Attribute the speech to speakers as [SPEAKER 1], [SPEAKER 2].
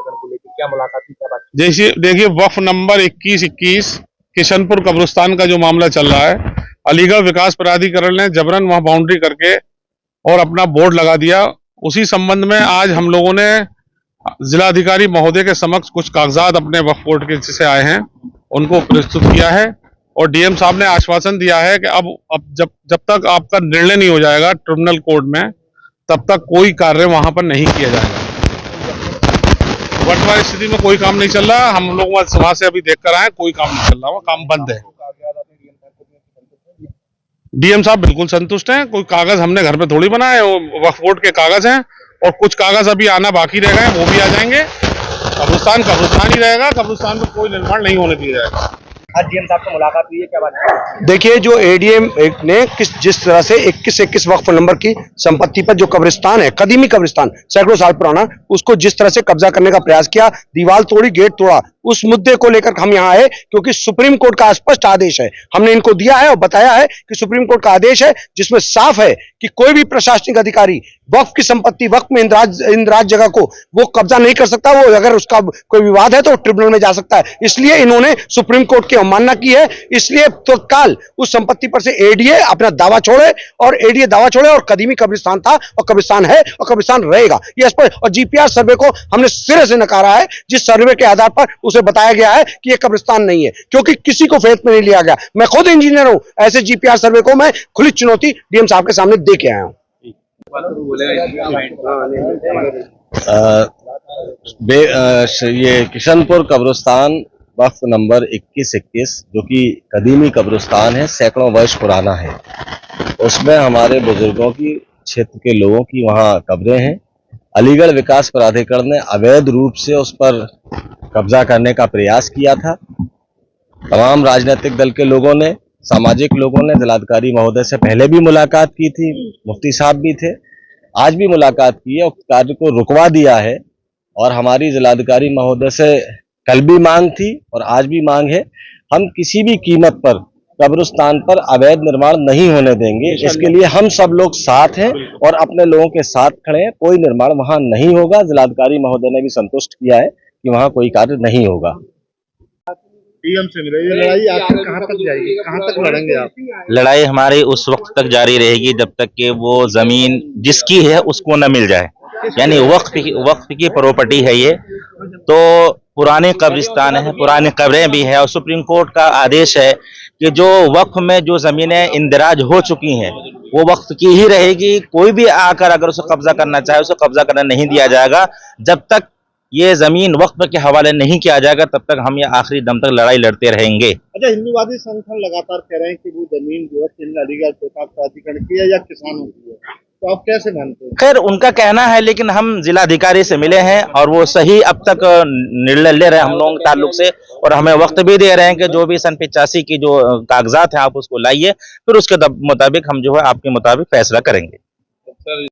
[SPEAKER 1] प्रकरण को लेकर क्या मुलाकात थी, क्या बात?
[SPEAKER 2] देखिए वक्फ नंबर 2121 किशनपुर कब्रिस्तान का जो मामला चल रहा है, अलीगढ़ विकास प्राधिकरण ने जबरन वहां बाउंड्री करके और अपना बोर्ड लगा दिया। उसी संबंध में आज हम लोगों ने जिलाधिकारी महोदय के समक्ष कुछ कागजात अपने वक्फ बोर्ड के से आए हैं, उनको प्रस्तुत किया है और डीएम साहब ने आश्वासन दिया है कि अब जब तक आपका निर्णय नहीं हो जाएगा ट्रिब्यूनल कोर्ट में, तब तक कोई कार्य वहां पर नहीं किया जाएगा। वर्तमान स्थिति में कोई काम नहीं चल रहा। हम लोग वहां से अभी देख कर आए, कोई काम नहीं चल रहा, वो काम बंद है। डीएम साहब बिल्कुल संतुष्ट हैं। कोई कागज हमने घर पे थोड़ी बनाए, वो वक्फ बोर्ड के कागज हैं और कुछ कागज अभी आना बाकी रह गए, वो भी आ जाएंगे। कब्रिस्तान ही रहेगा, कब्रिस्तान में कोई निर्माण नहीं होने दिया जाएगा।
[SPEAKER 1] आज डीएम साहब से मुलाकात हुई है, क्या बात है?
[SPEAKER 3] देखिए, जो एडीएम ने जिस तरह से 2121 वक्फ नंबर की संपत्ति पर जो कब्रिस्तान है, कदीमी कब्रिस्तान सैकड़ों साल पुराना, उसको जिस तरह से कब्जा करने का प्रयास किया, दीवार तोड़ी, गेट तोड़ा, उस मुद्दे को लेकर हम यहाँ आए क्योंकि सुप्रीम कोर्ट का स्पष्ट आदेश है। हमने इनको दिया है और बताया है कि सुप्रीम कोर्ट का आदेश है जिसमें साफ है कि कोई भी प्रशासनिक अधिकारी वक्फ की संपत्ति, वक्फ में इंदिराज जगह को वो कब्जा नहीं कर सकता। वो अगर उसका कोई विवाद है तो ट्रिब्यूनल में जा सकता है। इसलिए इन्होंने सुप्रीम कोर्ट की अवमानना की है। इसलिए तत्काल उस संपत्ति पर से एडीए अपना दावा छोड़े और कदीमी कब्रिस्तान था और कब्रिस्तान है और कब्रिस्तान रहेगा, ये स्पष्ट। और जीपीआर सर्वे को हमने सिरे से नकारा है, जिस सर्वे के आधार पर उसे बताया गया है कि यह कब्रिस्तान नहीं है, क्योंकि किसी को फेथ में नहीं लिया गया। मैं खुद इंजीनियर हूं, ऐसे जीपीआर सर्वे को मैं खुली चुनौती डीएम साहब के सामने दे के आया हूं।
[SPEAKER 4] ये किशनपुर कब्रिस्तान वक्फ नंबर 2121 जो कि कदीमी कब्रिस्तान है, सैकड़ों वर्ष पुराना है। उसमें हमारे बुजुर्गों की, क्षेत्र के लोगों की वहाँ कब्रें हैं। अलीगढ़ विकास प्राधिकरण ने अवैध रूप से उस पर कब्जा करने का प्रयास किया था। तमाम राजनीतिक दल के लोगों ने, सामाजिक लोगों ने जिलाधिकारी महोदय से पहले भी मुलाकात की थी, मुफ्ती साहब भी थे, आज भी मुलाकात की है और कार्य को रुकवा दिया है। और हमारी जिलाधिकारी महोदय से कल भी मांग थी और आज भी मांग है, हम किसी भी कीमत पर कब्रिस्तान पर अवैध निर्माण नहीं होने देंगे। इसके लिए हम सब लोग साथ हैं और अपने लोगों के साथ खड़े हैं। कोई निर्माण वहां नहीं होगा। जिलाधिकारी महोदय ने भी संतुष्ट किया है कि वहां कोई कार्य नहीं होगा।
[SPEAKER 5] डीएम से मिले, ये लड़ाई आखिर कहां तक जाएगी, कहां तक लड़ेंगे आप?
[SPEAKER 6] लड़ाई हमारी उस वक्त तक जारी रहेगी जब तक कि वो जमीन जिसकी है उसको न मिल जाए, यानी वक्फ की प्रॉपर्टी है ये। तो पुराने कब्रिस्तान है, पुराने कब्रें भी है और सुप्रीम कोर्ट का आदेश है कि जो वक्फ में जो जमीनें इंदिराज हो चुकी हैं वो वक्फ की ही रहेगी। कोई भी आकर अगर उसे कब्जा करना चाहे उसे कब्जा करने नहीं दिया जाएगा। जब तक ये जमीन वक्फ के हवाले नहीं किया जाएगा तब तक हम ये आखिरी दम तक लड़ाई लड़ते रहेंगे।
[SPEAKER 5] अच्छा, हिंदूवादी संगठन लगातार कह रहे हैं कि वो जमीन जो है अलीगढ़ विकास प्राधिकरण की है या किसानों की है, तो आप कैसे मानते हैं?
[SPEAKER 6] खैर उनका कहना है, लेकिन हम जिलाधिकारी से मिले हैं और वो सही अब तक निर्णय ले रहे हैं हम लोगों के ताल्लुक से, और हमें वक्त भी दे रहे हैं कि जो भी सन 85 की जो कागजात हैं आप उसको लाइए, फिर उसके मुताबिक हम जो है आपके मुताबिक फैसला करेंगे।